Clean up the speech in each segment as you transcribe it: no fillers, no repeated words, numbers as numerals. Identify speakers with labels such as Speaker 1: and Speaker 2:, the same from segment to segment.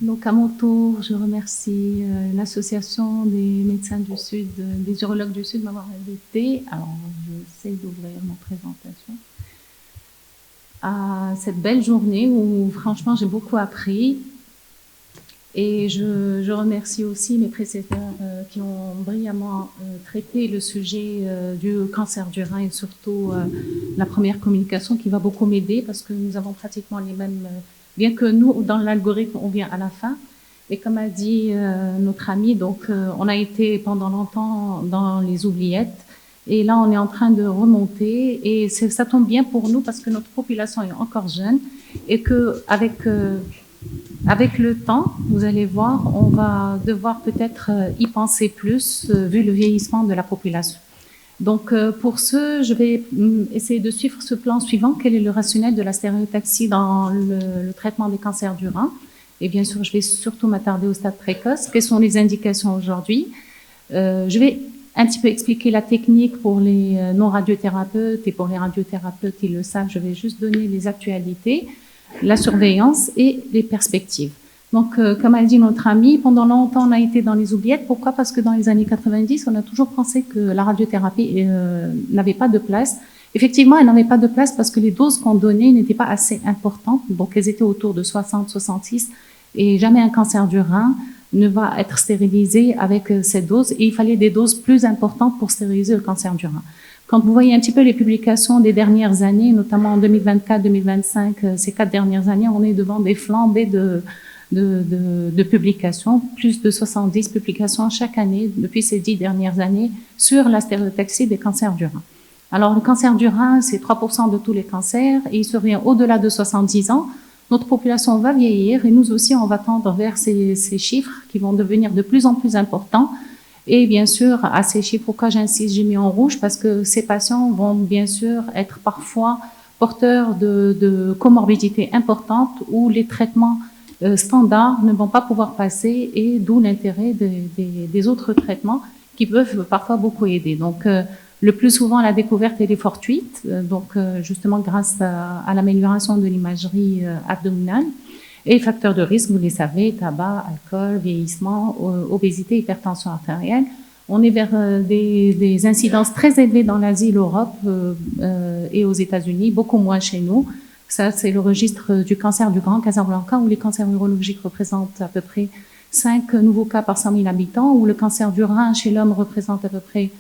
Speaker 1: Donc, à mon tour, je remercie l'Association des médecins du Sud, des urologues du Sud, de m'avoir invité. Alors, j'essaie d'ouvrir ma présentation. À cette belle journée où, franchement, j'ai beaucoup appris. Et je remercie aussi mes précédents qui ont brillamment traité le sujet du cancer du rein et surtout la première communication qui va beaucoup m'aider parce que nous avons pratiquement les mêmes, bien que nous, dans l'algorithme, on vient à la fin. Et comme a dit notre ami, donc on a été pendant longtemps dans les oubliettes. Et là, on est en train de remonter et ça tombe bien pour nous parce que notre population est encore jeune et que avec le temps, vous allez voir, on va devoir peut-être y penser plus vu le vieillissement de la population. Donc pour ce, je vais essayer de suivre ce plan suivant. Quel est le rationnel de la stéréotaxie dans le traitement des cancers du rein? Et bien sûr, je vais surtout m'attarder au stade précoce. Quelles sont les indications aujourd'hui? Je vais un petit peu expliquer la technique pour les non-radiothérapeutes et pour les radiothérapeutes, ils le savent. Je vais juste donner les actualités, la surveillance et les perspectives. Donc, comme a dit notre ami, pendant longtemps, on a été dans les oubliettes. Pourquoi? Parce que dans les années 90, on a toujours pensé que la radiothérapie n'avait pas de place. Effectivement, elle n'avait pas de place parce que les doses qu'on donnait n'étaient pas assez importantes. Donc, elles étaient autour de 60, 66. Et jamais un cancer du rein ne va être stérilisé avec cette dose. Et il fallait des doses plus importantes pour stériliser le cancer du rein. Quand vous voyez un petit peu les publications des dernières années, notamment en 2024, 2025, ces 4 dernières années, on est devant des flambées de publications, plus de 70 publications chaque année depuis ces 10 dernières années sur la stéréotaxie des cancers du rein. Alors, le cancer du rein, c'est 3% de tous les cancers et il survient au-delà de 70 ans. Notre population va vieillir et nous aussi, on va tendre vers ces chiffres qui vont devenir de plus en plus importants. Et bien sûr, à ces chiffres, pourquoi j'insiste, j'ai mis en rouge, parce que ces patients vont bien sûr être parfois porteurs de comorbidités importantes où les traitements standards ne vont pas pouvoir passer et d'où l'intérêt des autres traitements qui peuvent parfois beaucoup aider. Donc, le plus souvent, la découverte elle est fortuite, donc justement grâce à l'amélioration de l'imagerie abdominale. Et facteurs de risque, vous les savez, tabac, alcool, vieillissement, obésité, hypertension artérielle. On est vers des incidences très élevées dans l'Asie, l'Europe et aux États-Unis, beaucoup moins chez nous. Ça, c'est le registre du cancer du Grand Casablanca, où les cancers urologiques représentent à peu près 5 nouveaux cas par 100 000 habitants, où le cancer du rein chez l'homme représente à peu près,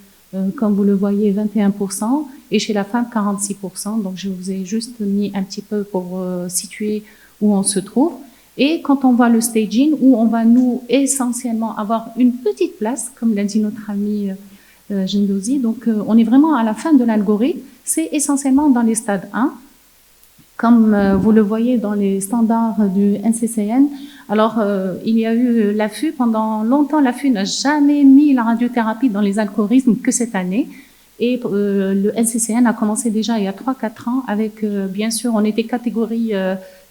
Speaker 1: comme vous le voyez, 21%, et chez la femme, 46%. Donc, je vous ai juste mis un petit peu pour situer où on se trouve. Et quand on voit le staging, où on va nous essentiellement avoir une petite place, comme l'a dit notre ami Gendozi, donc on est vraiment à la fin de l'algorithme, c'est essentiellement dans les stades 1, comme vous le voyez dans les standards du NCCN. Alors, il y a eu l'AFU, pendant longtemps, l'AFU n'a jamais mis la radiothérapie dans les algorithmes que cette année. Et le NCCN a commencé déjà il y a 3-4 ans avec, bien sûr, on était catégorie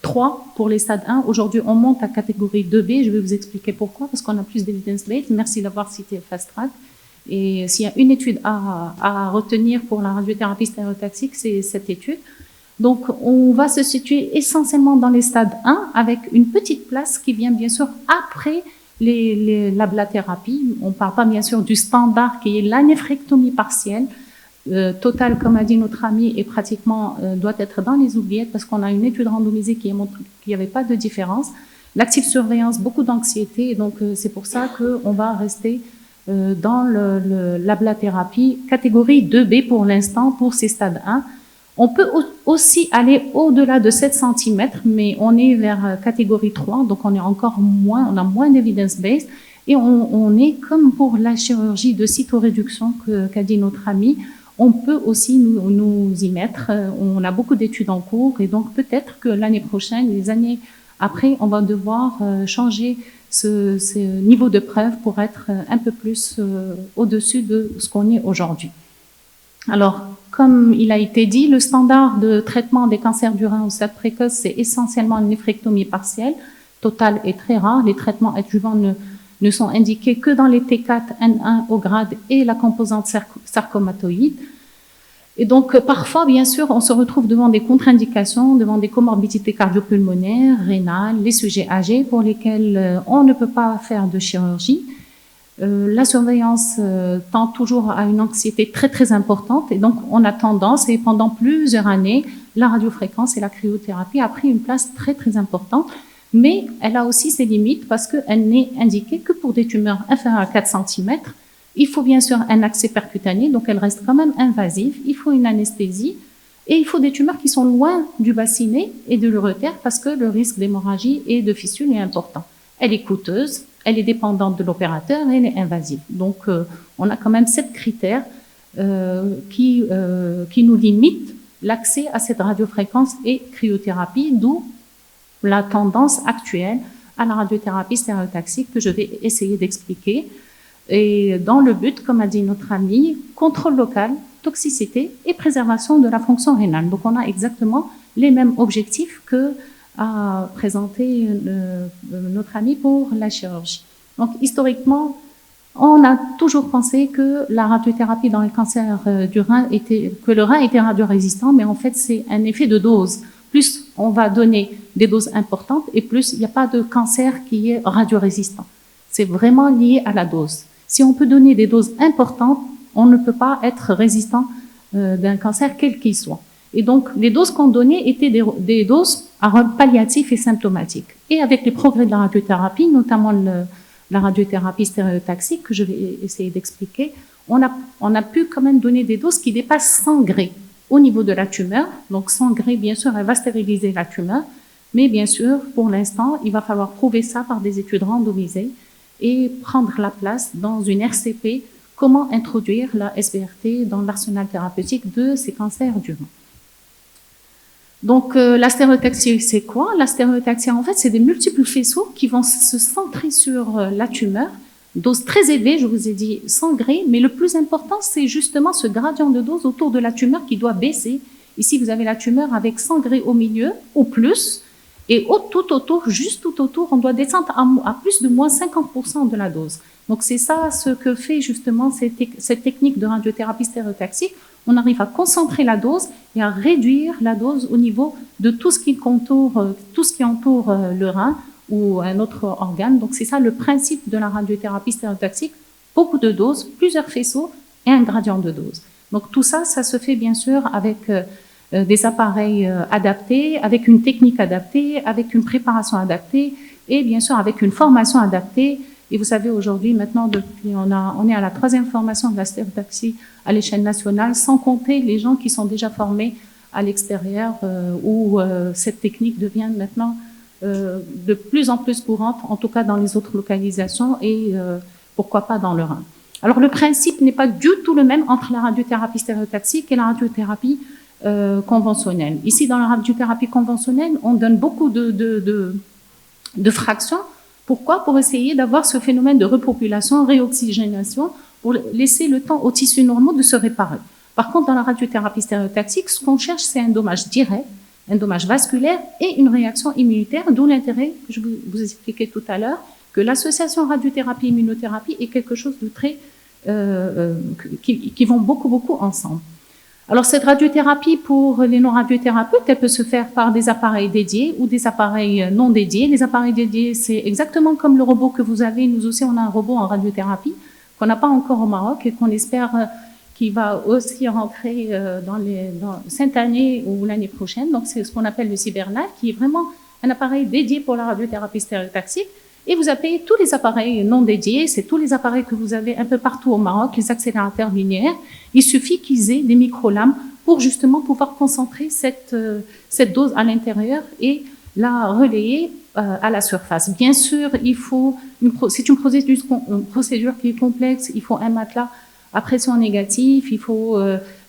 Speaker 1: 3 pour les stades 1. Aujourd'hui, on monte à catégorie 2B. Je vais vous expliquer pourquoi, parce qu'on a plus d'évidence-based. Merci d'avoir cité Fast Track. Et s'il y a une étude à retenir pour la radiothérapie stéréotaxique, c'est cette étude. Donc, on va se situer essentiellement dans les stades 1 avec une petite place qui vient bien sûr après l'ablathérapie. On ne parle pas bien sûr du standard qui est la néphrectomie partielle. Totale, comme a dit notre ami, et pratiquement doit être dans les oubliettes parce qu'on a une étude randomisée qui a montré qu'il n'y avait pas de différence. L'active surveillance, beaucoup d'anxiété, et donc c'est pour ça qu'on va rester dans l'ablathérapie catégorie 2B pour l'instant pour ces stades 1. On peut aussi aller au-delà de 7 cm, mais on est vers catégorie 3, donc on est encore moins, on a moins d'evidence-based, et on est comme pour la chirurgie de cytoréduction qu'a dit notre ami, on peut aussi nous y mettre. On a beaucoup d'études en cours et donc peut-être que l'année prochaine, les années après, on va devoir changer ce niveau de preuve pour être un peu plus au-dessus de ce qu'on est aujourd'hui. Alors, comme il a été dit, le standard de traitement des cancers du rein au stade précoce, c'est essentiellement une néphrectomie partielle. Totale est très rare. Les traitements adjuvants ne sont indiqués que dans les T4, N1 au grade et la composante sarcomatoïde. Et donc, parfois, bien sûr, on se retrouve devant des contre-indications, devant des comorbidités cardiopulmonaires, rénales, les sujets âgés pour lesquels on ne peut pas faire de chirurgie. La surveillance tend toujours à une anxiété très très importante et donc on a tendance, et pendant plusieurs années, la radiofréquence et la cryothérapie a pris une place très très importante, mais elle a aussi ses limites parce qu'elle n'est indiquée que pour des tumeurs inférieures à 4 cm. Il faut bien sûr un accès percutané, donc elle reste quand même invasive, il faut une anesthésie et il faut des tumeurs qui sont loin du bassinet et de l'urétère parce que le risque d'hémorragie et de fistule est important. Elle est coûteuse, elle est dépendante de l'opérateur et elle est invasive. Donc, on a quand même 7 critères qui nous limitent l'accès à cette radiofréquence et cryothérapie, d'où la tendance actuelle à la radiothérapie stéréotaxique que je vais essayer d'expliquer. Et dans le but, comme a dit notre ami, contrôle local, toxicité et préservation de la fonction rénale. Donc, on a exactement les mêmes objectifs que a présenté notre ami pour la chirurgie. Donc, historiquement, on a toujours pensé que la radiothérapie dans les cancers du rein que le rein était radiorésistant, mais en fait, c'est un effet de dose. Plus on va donner des doses importantes et plus il n'y a pas de cancer qui est radiorésistant. C'est vraiment lié à la dose. Si on peut donner des doses importantes, on ne peut pas être résistant d'un cancer quel qu'il soit. Et donc, les doses qu'on donnait étaient des doses à rôle palliatif et symptomatique. Et avec les progrès de la radiothérapie, notamment la radiothérapie stéréotaxique, que je vais essayer d'expliquer, on a pu quand même donner des doses qui dépassent 100 Gray au niveau de la tumeur. Donc 100 Gray, bien sûr, elle va stériliser la tumeur, mais bien sûr, pour l'instant, il va falloir prouver ça par des études randomisées et prendre la place dans une RCP, comment introduire la SBRT dans l'arsenal thérapeutique de ces cancers du rein. Donc, la stéréotaxie, c'est quoi? La stéréotaxie, en fait, c'est des multiples faisceaux qui vont se centrer sur la tumeur. Dose très élevée, je vous ai dit 100 Gray, mais le plus important, c'est justement ce gradient de dose autour de la tumeur qui doit baisser. Ici, vous avez la tumeur avec 100 Gray au milieu, ou plus, et tout autour, juste tout autour, on doit descendre à plus de moins 50% de la dose. Donc, c'est ça ce que fait justement cette technique de radiothérapie stéréotaxique. On arrive à concentrer la dose et à réduire la dose au niveau de tout ce qui entoure le rein ou un autre organe. Donc, c'est ça le principe de la radiothérapie stéréotaxique. Beaucoup de doses, plusieurs faisceaux et un gradient de dose. Donc, tout ça, ça se fait bien sûr avec des appareils adaptés, avec une technique adaptée, avec une préparation adaptée et bien sûr avec une formation adaptée. Et vous savez, aujourd'hui, maintenant, on est à la 3e formation de la stéréotaxie à l'échelle nationale, sans compter les gens qui sont déjà formés à l'extérieur, où cette technique devient maintenant de plus en plus courante, en tout cas dans les autres localisations et pourquoi pas dans le rein. Alors, le principe n'est pas du tout le même entre la radiothérapie stéréotaxique et la radiothérapie conventionnelle. Ici, dans la radiothérapie conventionnelle, on donne beaucoup de fractions. Pourquoi? Pour essayer d'avoir ce phénomène de repopulation, réoxygénation, pour laisser le temps aux tissus normaux de se réparer. Par contre, dans la radiothérapie stéréotaxique, ce qu'on cherche, c'est un dommage direct, un dommage vasculaire et une réaction immunitaire, d'où l'intérêt que je vous expliquais tout à l'heure, que l'association radiothérapie-immunothérapie est quelque chose de très... qui vont beaucoup ensemble. Alors, cette radiothérapie pour les non-radiothérapeutes, elle peut se faire par des appareils dédiés ou des appareils non dédiés. Les appareils dédiés, c'est exactement comme le robot que vous avez. Nous aussi, on a un robot en radiothérapie qu'on n'a pas encore au Maroc et qu'on espère qu'il va aussi rentrer dans cette année ou l'année prochaine. Donc, c'est ce qu'on appelle le CyberLab, qui est vraiment un appareil dédié pour la radiothérapie stéréotaxique. Et vous avez tous les appareils non dédiés, c'est tous les appareils que vous avez un peu partout au Maroc, les accélérateurs linéaires. Il suffit qu'ils aient des micro-lames pour justement pouvoir concentrer cette dose à l'intérieur et la relayer à la surface. Bien sûr, c'est une procédure qui est complexe, il faut un matelas à pression négative, il faut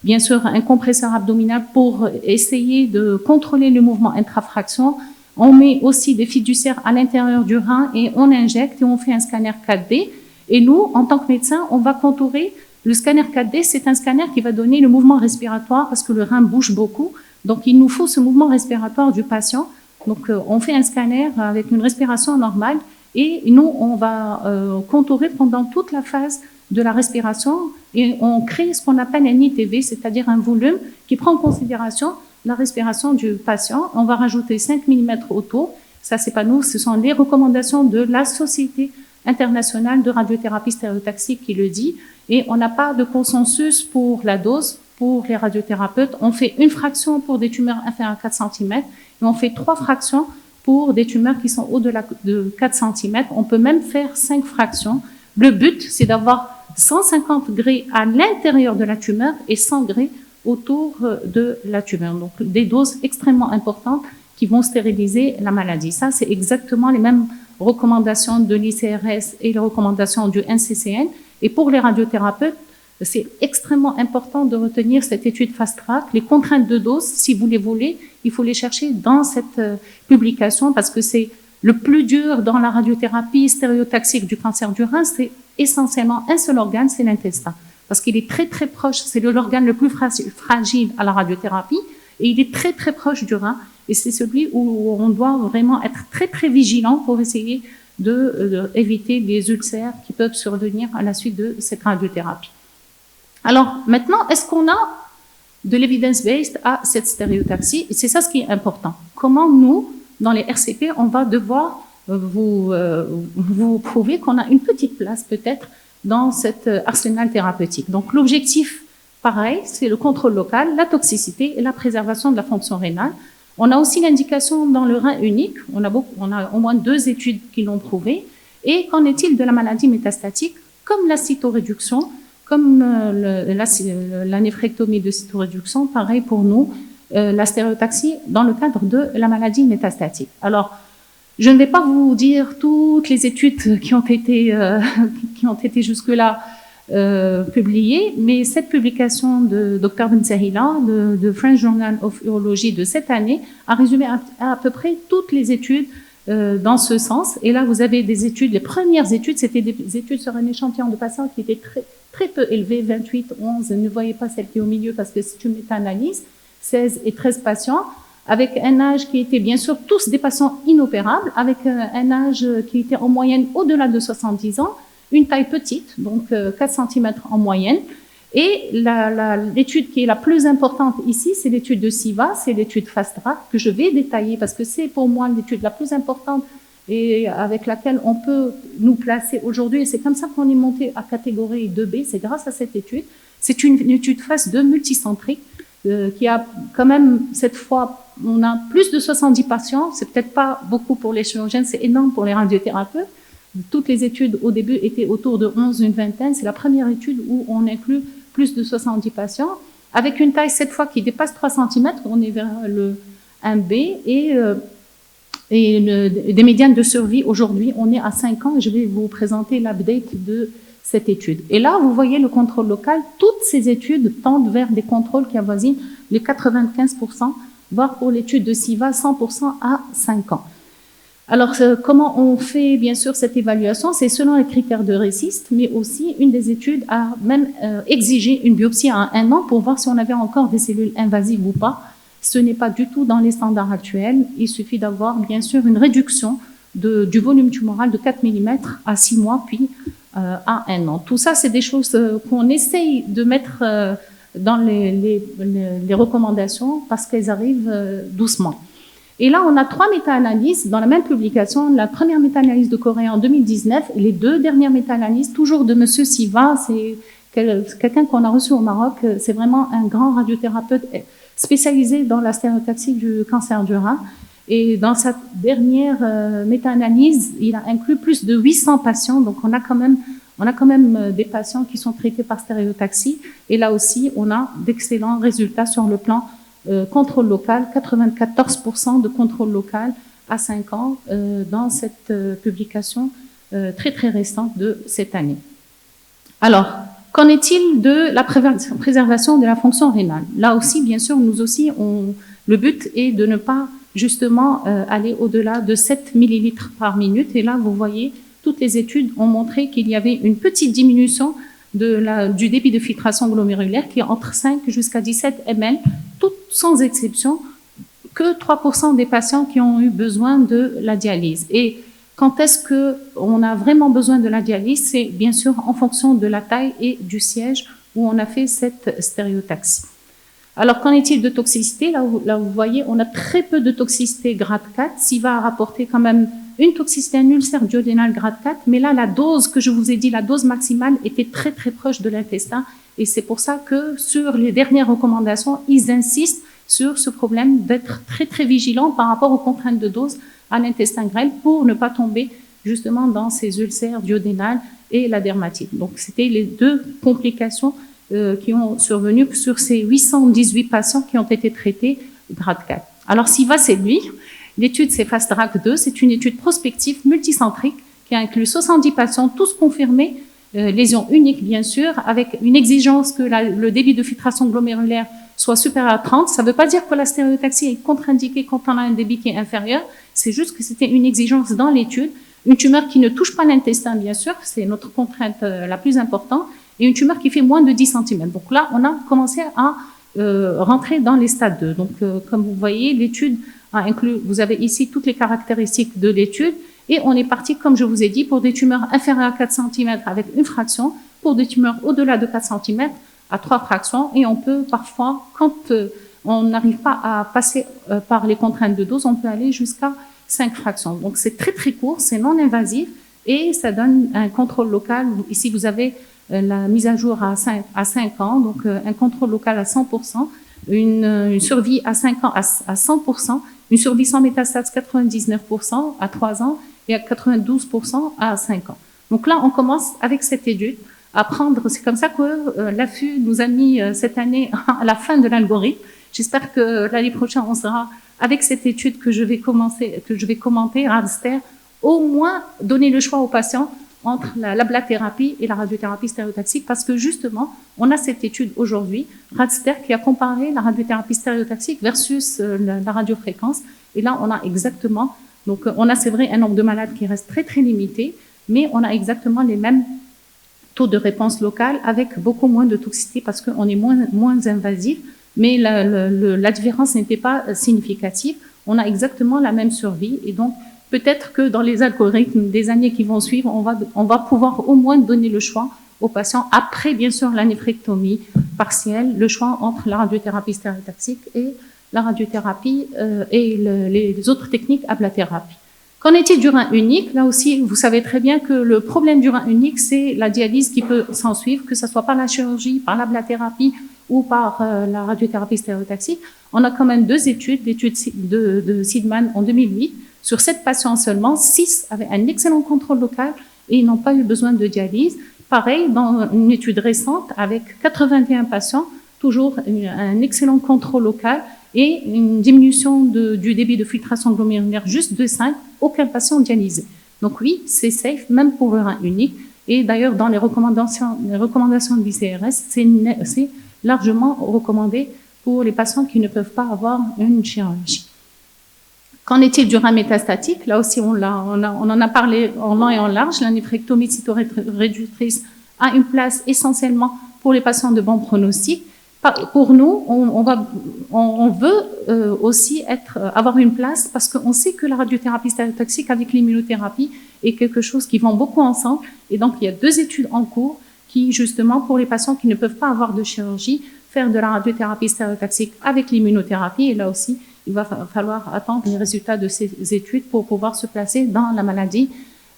Speaker 1: bien sûr un compresseur abdominal pour essayer de contrôler le mouvement intrafraction. On met aussi des fiduciaires à l'intérieur du rein et on injecte et on fait un scanner 4D. Et nous, en tant que médecin, on va contourer. Le scanner 4D, c'est un scanner qui va donner le mouvement respiratoire parce que le rein bouge beaucoup. Donc, il nous faut ce mouvement respiratoire du patient. Donc, on fait un scanner avec une respiration normale et nous, on va contourer pendant toute la phase de la respiration et on crée ce qu'on appelle un ITV, c'est-à-dire un volume qui prend en considération la respiration du patient. On va rajouter 5 mm autour. Ça, c'est pas nous, ce sont les recommandations de la Société internationale de radiothérapie stéréotaxique qui le dit. Et on n'a pas de consensus pour la dose pour les radiothérapeutes. On fait une fraction pour des tumeurs inférieures à 4 cm et on fait 3 fractions pour des tumeurs qui sont au-delà de 4 cm. On peut même faire 5 fractions. Le but, c'est d'avoir 150 degrés à l'intérieur de la tumeur et 100 degrés autour de la tumeur. Donc, des doses extrêmement importantes qui vont stériliser la maladie. Ça, c'est exactement les mêmes recommandations de l'ICRS et les recommandations du NCCN. Et pour les radiothérapeutes, c'est extrêmement important de retenir cette étude Fast Track. Les contraintes de dose, si vous les voulez, il faut les chercher dans cette publication parce que c'est le plus dur dans la radiothérapie stéréotaxique du cancer du rein, c'est essentiellement un seul organe, c'est l'intestin. Parce qu'il est très très proche, c'est l'organe le plus fragile à la radiothérapie et il est très très proche du rein. Et c'est celui où on doit vraiment être très très vigilant pour essayer d'éviter des ulcères qui peuvent survenir à la suite de cette radiothérapie. Alors maintenant, est-ce qu'on a de l'evidence-based à cette stéréotaxie? Et c'est ça ce qui est important. Comment nous, dans les RCP, on va devoir vous prouver qu'on a une petite place peut-être dans cet arsenal thérapeutique. Donc l'objectif, pareil, c'est le contrôle local, la toxicité et la préservation de la fonction rénale. On a aussi l'indication dans le rein unique. On a au moins 2 études qui l'ont prouvé. Et qu'en est-il de la maladie métastatique, comme la cytoréduction, comme la néphrectomie de cytoréduction, pareil pour nous, la stéréotaxie dans le cadre de la maladie métastatique. Alors, je ne vais pas vous dire toutes les études qui ont été jusque-là publiées, mais cette publication de Dr Ben Sahila, de French Journal of Urology de cette année, a résumé à peu près toutes les études dans ce sens. Et là, vous avez des études, les premières études, c'était des études sur un échantillon de patients qui étaient très peu élevés, 28, 11, ne voyez pas celle qui est au milieu parce que c'est une méta-analyse, 16 et 13 patients, avec un âge qui était bien sûr tous des patients inopérables, avec un âge qui était en moyenne au-delà de 70 ans, une taille petite, donc 4 cm en moyenne. Et l'étude qui est la plus importante ici, c'est l'étude de SIVA, c'est l'étude Fast Track, que je vais détailler parce que c'est pour moi l'étude la plus importante et avec laquelle on peut nous placer aujourd'hui. Et c'est comme ça qu'on est monté à catégorie 2B, c'est grâce à cette étude. C'est une étude phase 2 multicentrique qui a quand même, cette fois, on a plus de 70 patients. C'est peut-être pas beaucoup pour les chirurgiens, c'est énorme pour les radiothérapeutes. Toutes les études au début étaient autour de 11, une vingtaine. C'est la première étude où on inclut plus de 70 patients, avec une taille cette fois qui dépasse 3 cm. On est vers le 1B et des médianes de survie. Aujourd'hui, on est à 5 ans et je vais vous présenter l'update de cette étude. Et là, vous voyez le contrôle local. Toutes ces études tendent vers des contrôles qui avoisinent les 95%, voire pour l'étude de SIVA, 100% à 5 ans. Alors, comment on fait, bien sûr, cette évaluation? C'est selon les critères de RECIST, mais aussi une des études a même exigé une biopsie à 1 an pour voir si on avait encore des cellules invasives ou pas. Ce n'est pas du tout dans les standards actuels. Il suffit d'avoir, bien sûr, une réduction du volume tumoral de 4 mm à 6 mois, puis à 1 an. Tout ça, c'est des choses qu'on essaye de mettre dans les recommandations parce qu'elles arrivent doucement. Et là, on a 3 méta-analyses dans la même publication. La première méta-analyse de Corée en 2019 et les 2 dernières méta-analyses, toujours de Monsieur Siva. C'est quelqu'un qu'on a reçu au Maroc. C'est vraiment un grand radiothérapeute spécialisé dans la stéréotaxie du cancer du rein. Et dans sa dernière méta-analyse, il a inclus plus de 800 patients. Donc, on a quand même des patients qui sont traités par stéréotaxie. Et là aussi, on a d'excellents résultats sur le plan contrôle local, 94% de contrôle local à 5 ans dans cette publication très très récente de cette année. Alors, qu'en est-il de la préservation de la fonction rénale? Là aussi, bien sûr, nous aussi, le but est de ne pas justement aller au-delà de 7 millilitres par minute. Et là, vous voyez, toutes les études ont montré qu'il y avait une petite diminution du débit de filtration glomérulaire qui est entre 5 jusqu'à 17 ml, toutes sans exception, que 3% des patients qui ont eu besoin de la dialyse. Et Quand est-ce qu'on a vraiment besoin de la dialyse? C'est bien sûr en fonction de la taille et du siège où on a fait cette stéréotaxie. Alors, qu'en est-il de toxicité? Là où vous voyez, on a très peu de toxicité grade 4. S'il va rapporter quand même une toxicité, un ulcère duodénal grade 4, mais là, la dose que je vous ai dit, la dose maximale, était très très proche de l'intestin. Et c'est pour ça que sur les dernières recommandations, ils insistent sur ce problème d'être très très vigilant par rapport aux contraintes de dose à l'intestin grêle pour ne pas tomber justement dans ces ulcères duodénales et la dermatite. Donc, c'était les deux complications qui ont survenu sur ces 818 patients qui ont été traités grade 4. Alors, s'il va séduire, l'étude c'est FAST-DRAC 2, c'est une étude prospective multicentrique qui inclut 70 patients, tous confirmés, lésions uniques bien sûr, avec une exigence que le débit de filtration glomérulaire soit supérieur à 30. Ça ne veut pas dire que la stéréotaxie est contre-indiquée quand on a un débit qui est inférieur, c'est juste que c'était une exigence dans l'étude. Une tumeur qui ne touche pas l'intestin, bien sûr, c'est notre contrainte la plus importante, et une tumeur qui fait moins de 10 cm. Donc là, on a commencé à rentrer dans les stades 2. Donc, comme vous voyez, l'étude a inclus, vous avez ici toutes les caractéristiques de l'étude, et on est parti, comme je vous ai dit, pour des tumeurs inférieures à 4 cm avec une fraction, pour des tumeurs au-delà de 4 cm à 3 fractions, et on peut parfois, quand on n'arrive pas à passer par les contraintes de dose, on peut aller jusqu'à 5 fractions. Donc, c'est très très court, c'est non invasif, et ça donne un contrôle local. Ici, vous avez la mise à jour à 5 ans, donc un contrôle local à 100%, une survie à 5 ans à 100%, une survie sans métastase 99% à 3 ans et à 92% à 5 ans. Donc là, on commence avec cette étude à prendre, c'est comme ça que l'AFU nous a mis cette année à la fin de l'algorithme. J'espère que l'année prochaine, on sera avec cette étude que je vais commenter, RADSTER, au moins donner le choix aux patients entre la blathérapie et la radiothérapie stéréotaxique, parce que justement, on a cette étude aujourd'hui, RADSTER, qui a comparé la radiothérapie stéréotaxique versus la radiofréquence. Et là, on a exactement, donc on a, c'est vrai, un nombre de malades qui reste très très limité, mais on a exactement les mêmes taux de réponse locale avec beaucoup moins de toxicité parce qu'on est moins invasif, mais la différence n'était pas significative. On a exactement la même survie, et donc peut-être que dans les algorithmes des années qui vont suivre, on va pouvoir au moins donner le choix aux patients, après bien sûr la néphrectomie partielle, le choix entre la radiothérapie stéréotaxique et la radiothérapie et les autres techniques ablathérapie. Qu'en est-il du rein unique? Là aussi, vous savez très bien que le problème du rein unique, c'est la dialyse qui peut s'en suivre, que ce soit par la chirurgie, par l'ablathérapie ou par la radiothérapie stéréotaxique. On a quand même 2 études, l'étude de Sidman en 2008, sur 7 patients seulement, 6 avaient un excellent contrôle local et ils n'ont pas eu besoin de dialyse. Pareil, dans une étude récente, avec 81 patients, toujours un excellent contrôle local et une diminution du débit de filtration glomérulaire juste de 5, aucun patient dialysé. Donc oui, c'est safe, même pour le rein unique. Et d'ailleurs, dans les recommandations de l'ICRS, c'est largement recommandé pour les patients qui ne peuvent pas avoir une chirurgie. Qu'en est-il du rein métastatique? Là aussi, on en a parlé en long et en large. La néphrectomie cytoréductrice a une place essentiellement pour les patients de bon pronostic. Pour nous, on veut aussi avoir une place parce qu'on sait que la radiothérapie stéréotaxique avec l'immunothérapie est quelque chose qui vont beaucoup ensemble. Et donc, il y a 2 études en cours qui, justement, pour les patients qui ne peuvent pas avoir de chirurgie, faire de la radiothérapie stéréotaxique avec l'immunothérapie. Et là aussi, il va falloir attendre les résultats de ces études pour pouvoir se placer dans la maladie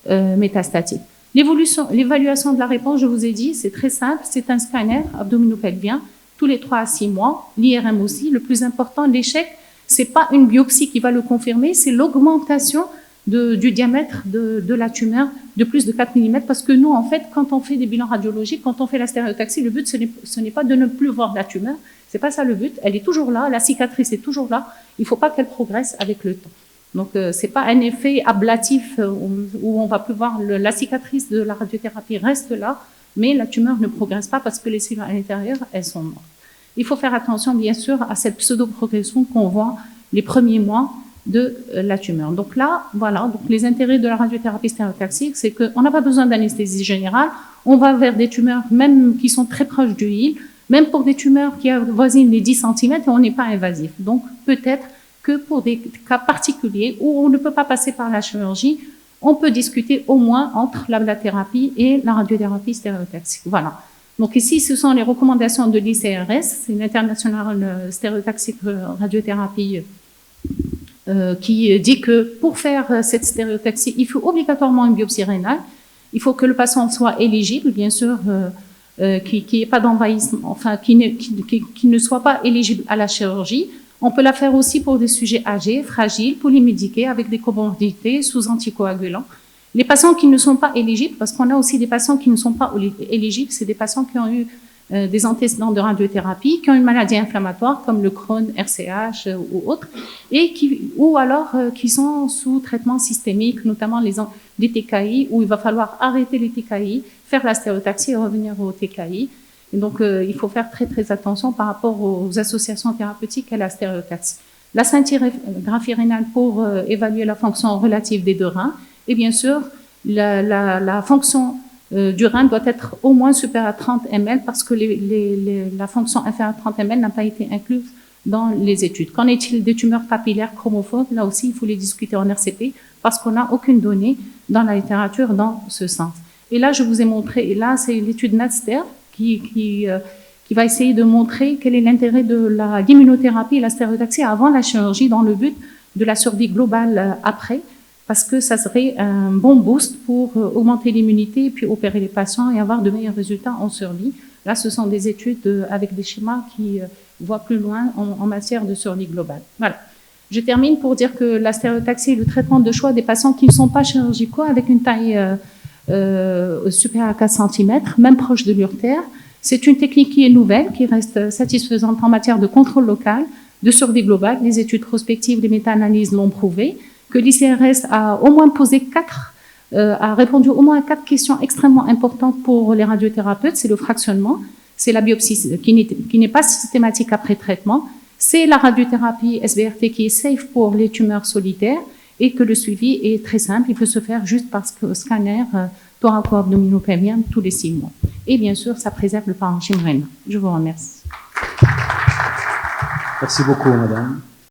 Speaker 1: métastatique. L'évaluation de la réponse, je vous ai dit, c'est très simple. C'est un scanner abdominopelvien tous les 3 à 6 mois. L'IRM aussi. Le plus important, l'échec, c'est pas une biopsie qui va le confirmer, c'est l'augmentation du diamètre de la tumeur de plus de 4 mm. Parce que nous, en fait, quand on fait des bilans radiologiques, quand on fait la stéréotaxie, le but, ce n'est pas de ne plus voir la tumeur. C'est pas ça le but. Elle est toujours là. La cicatrice est toujours là. Il faut pas qu'elle progresse avec le temps. Donc, c'est pas un effet ablatif où on va plus voir la cicatrice de la radiothérapie reste là, mais la tumeur ne progresse pas parce que les cellules à l'intérieur, elles sont mortes. Il faut faire attention, bien sûr, à cette pseudo-progression qu'on voit les premiers mois de la tumeur. Donc là, voilà. Donc, les intérêts de la radiothérapie stéréotaxique, c'est qu'on n'a pas besoin d'anesthésie générale. On va vers des tumeurs même qui sont très proches du HIL, même pour des tumeurs qui avoisinent les 10 cm, et on n'est pas invasif. Donc, peut-être que pour des cas particuliers où on ne peut pas passer par la chirurgie, on peut discuter au moins entre la thérapie et la radiothérapie stéréotaxique. Voilà. Donc ici, ce sont les recommandations de l'ICRS, c'est l'International Stéréotaxique Radiothérapie, qui dit que pour faire cette stéréotaxie, il faut obligatoirement une biopsie rénale. Il faut que le patient soit éligible, bien sûr, qui n'ait pas d'envahissement, enfin, qui ne soit pas éligible à la chirurgie. On peut la faire aussi pour des sujets âgés, fragiles, polymédiqués, avec des comorbidités, sous anticoagulants. Les patients qui ne sont pas éligibles, parce qu'on a aussi des patients qui ne sont pas éligibles, c'est des patients qui ont eu des antécédents de radiothérapie, qui ont une maladie inflammatoire comme le Crohn, RCH ou autres, et ou alors qui sont sous traitement systémique, notamment les TKI, où il va falloir arrêter les TKI, faire la stéréotaxie et revenir au TKI. Et donc, il faut faire très, très attention par rapport aux associations thérapeutiques à la stéréotaxie. La scintigraphie rénale pour évaluer la fonction relative des deux reins. Et bien sûr, la fonction du rein doit être au moins supérieure à 30 ml parce que la fonction inférieure à 30 ml n'a pas été incluse dans les études. Qu'en est-il des tumeurs papillaires chromophobes? Là aussi, il faut les discuter en RCP parce qu'on n'a aucune donnée dans la littérature dans ce sens. Et là, je vous ai montré, et là, c'est l'étude NATSTER qui va essayer de montrer quel est l'intérêt de l'immunothérapie et la stéréotaxie avant la chirurgie dans le but de la survie globale après, parce que ça serait un bon boost pour augmenter l'immunité et puis opérer les patients et avoir de meilleurs résultats en survie. Là, ce sont des études avec des schémas qui voient plus loin en matière de survie globale. Voilà. Je termine pour dire que la stéréotaxie est le traitement de choix des patients qui ne sont pas chirurgicaux avec une taille supérieure à 4 cm, même proche de l'urtère. C'est une technique qui est nouvelle, qui reste satisfaisante en matière de contrôle local, de survie globale. Les études prospectives, les méta-analyses l'ont prouvé, que l'ICRS a au moins a répondu au moins à 4 questions extrêmement importantes pour les radiothérapeutes. C'est le fractionnement, c'est la biopsie qui n'est pas systématique après traitement, c'est la radiothérapie SBRT qui est safe pour les tumeurs solitaires et que le suivi est très simple. Il peut se faire juste par scanner thoraco-abdominopelvien tous les 6 mois. Et bien sûr, ça préserve le parenchyme rénal. Je vous remercie.
Speaker 2: Merci beaucoup, madame.